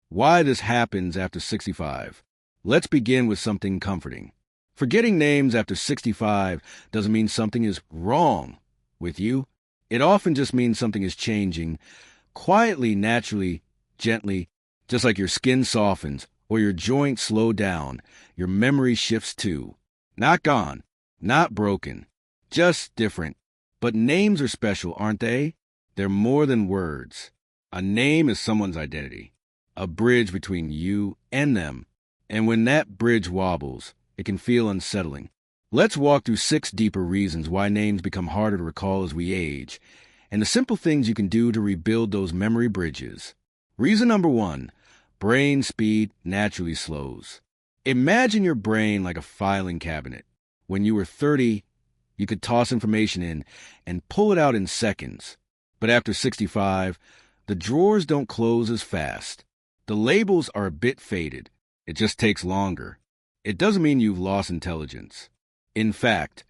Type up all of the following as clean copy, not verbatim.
why this happens after 65. Let's begin with something comforting. Forgetting names after 65 doesn't mean something is wrong with you. It often just means something is changing, quietly, naturally, gently, just like your skin softens or your joints slow down, your memory shifts too. Not gone, not broken, just different. But names are special, aren't they? They're more than words. A name is someone's identity, a bridge between you and them. And when that bridge wobbles, it can feel unsettling. Let's walk through 6 deeper reasons why names become harder to recall as we age, and the simple things you can do to rebuild those memory bridges. Reason number 1, brain speed naturally slows. Imagine your brain like a filing cabinet. When you were 30, you could toss information in and pull it out in seconds. But after 65, the drawers don't close as fast. The labels are a bit faded. It just takes longer. It doesn't mean you've lost intelligence. In fact,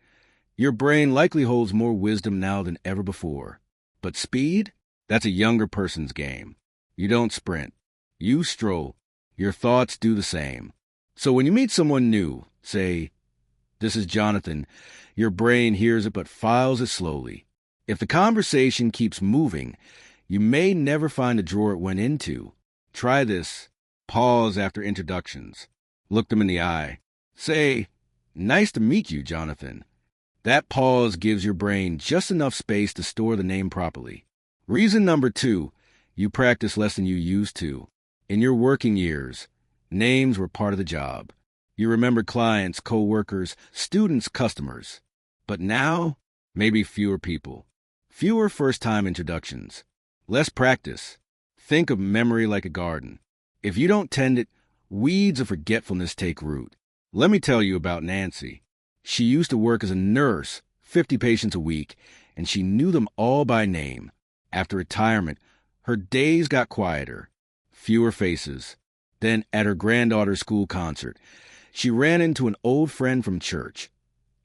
your brain likely holds more wisdom now than ever before. But speed? That's a younger person's game. You don't sprint. You stroll. Your thoughts do the same. So when you meet someone new, say, "This is Jonathan," your brain hears it but files it slowly. If the conversation keeps moving, you may never find the drawer it went into. Try this. Pause after introductions. Look them in the eye. Say, "Nice to meet you, Jonathan." That pause gives your brain just enough space to store the name properly. Reason number 2, you practice less than you used to. In your working years, names were part of the job. You remember clients, co-workers, students, customers. But now, maybe fewer people. Fewer first-time introductions. Less practice. Think of memory like a garden. If you don't tend it, weeds of forgetfulness take root. Let me tell you about Nancy. She used to work as a nurse, 50 patients a week, and she knew them all by name. After retirement, her days got quieter, fewer faces. Then, at her granddaughter's school concert, she ran into an old friend from church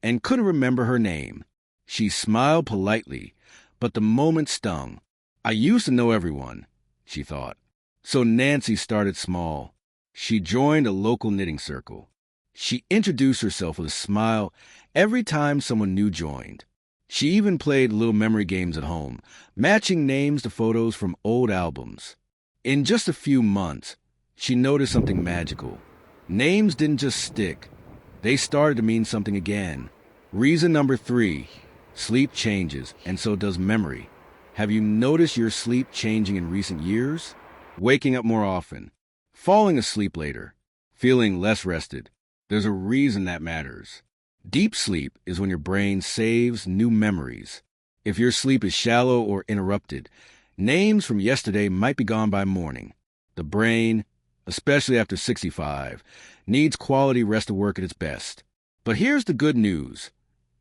and couldn't remember her name. She smiled politely, but the moment stung. "I used to know everyone," she thought. So Nancy started small. She joined a local knitting circle. She introduced herself with a smile every time someone new joined. She even played little memory games at home, matching names to photos from old albums. In just a few months, she noticed something magical. Names didn't just stick. They started to mean something again. Reason number 3, sleep changes, and so does memory. Have you noticed your sleep changing in recent years? Waking up more often, falling asleep later, feeling less rested. There's a reason that matters. Deep sleep is when your brain saves new memories. If your sleep is shallow or interrupted, names from yesterday might be gone by morning. The brain, especially after 65, needs quality rest to work at its best. But here's the good news.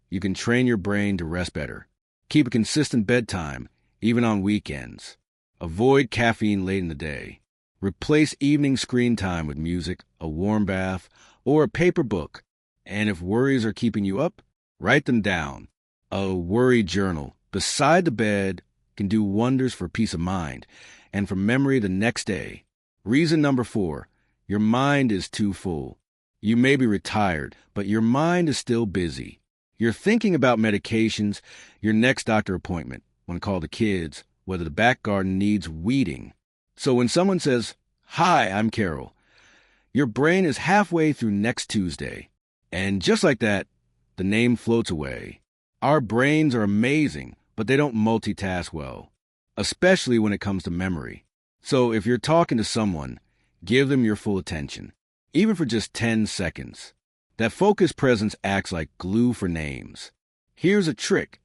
You can train your brain to rest better. Keep a consistent bedtime, even on weekends. Avoid caffeine late in the day. Replace evening screen time with music, a warm bath, or a paper book. And if worries are keeping you up, write them down. A worry journal beside the bed can do wonders for peace of mind and for memory the next day. Reason number 4, your mind is too full. You may be retired, but your mind is still busy. You're thinking about medications, your next doctor appointment, want to call the kids, whether the back garden needs weeding. So when someone says, "Hi, I'm Carol," your brain is halfway through next Tuesday. And just like that, the name floats away. Our brains are amazing, but they don't multitask well, especially when it comes to memory. So if you're talking to someone, give them your full attention, even for just 10 seconds. That focused presence acts like glue for names. Here's a trick.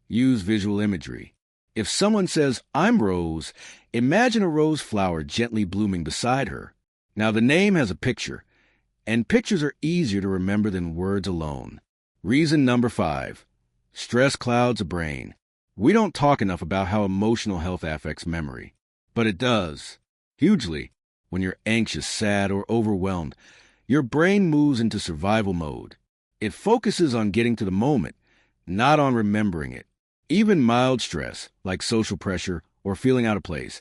Use visual imagery. If someone says, "I'm Rose," imagine a rose flower gently blooming beside her. Now the name has a picture, and pictures are easier to remember than words alone. Reason number 5, stress clouds the brain. We don't talk enough about how emotional health affects memory, but it does. Hugely. When you're anxious, sad, or overwhelmed, your brain moves into survival mode. It focuses on getting to the moment, not on remembering it. Even mild stress, like social pressure or feeling out of place,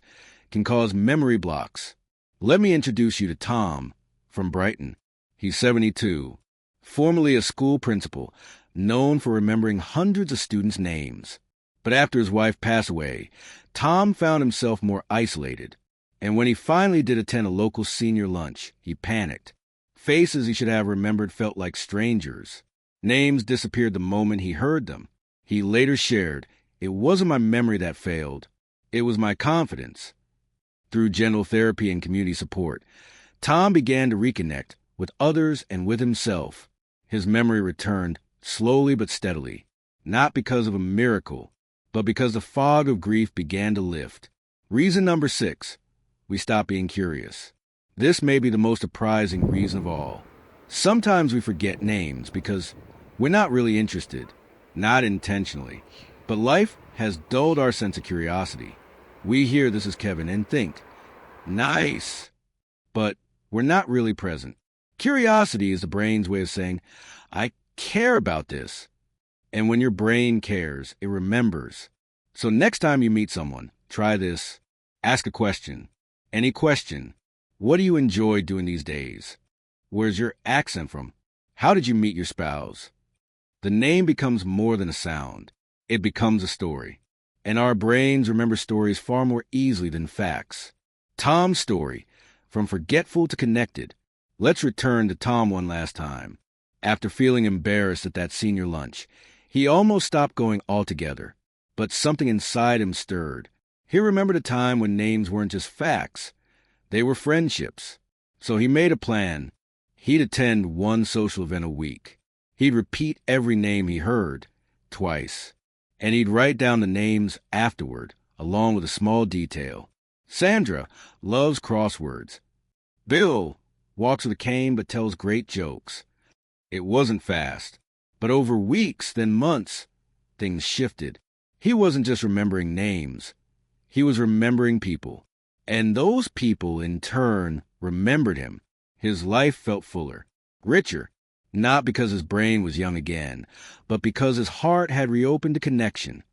can cause memory blocks. Let me introduce you to Tom from Brighton. He's 72, formerly a school principal, known for remembering hundreds of students' names. But after his wife passed away, Tom found himself more isolated. And when he finally did attend a local senior lunch, he panicked. Faces he should have remembered felt like strangers. Names disappeared the moment he heard them. He later shared, "It wasn't my memory that failed. It was my confidence." Through gentle therapy and community support, Tom began to reconnect with others and with himself. His memory returned slowly but steadily, not because of a miracle, but because the fog of grief began to lift. Reason number 6, we stop being curious. This may be the most surprising reason of all. Sometimes we forget names because we're not really interested, not intentionally. But life has dulled our sense of curiosity. We hear "this is Kevin" and think, "Nice." But we're not really present. Curiosity is the brain's way of saying, "I care about this." And when your brain cares, it remembers. So next time you meet someone, try this. Ask a question. Any question. What do you enjoy doing these days? Where's your accent from? How did you meet your spouse? The name becomes more than a sound. It becomes a story. And our brains remember stories far more easily than facts. Tom's story, from forgetful to connected. Let's return to Tom one last time. After feeling embarrassed at that senior lunch, he almost stopped going altogether. But something inside him stirred. He remembered a time when names weren't just facts. They were friendships. So he made a plan. He'd attend one social event a week. He'd repeat every name he heard, twice. And he'd write down the names afterward, along with a small detail. Sandra loves crosswords. Bill walks with a cane but tells great jokes. It wasn't fast, but over weeks, then months, things shifted. He wasn't just remembering names. He was remembering people. And those people, in turn, remembered him. His life felt fuller, richer, not because his brain was young again, but because his heart had reopened to connection.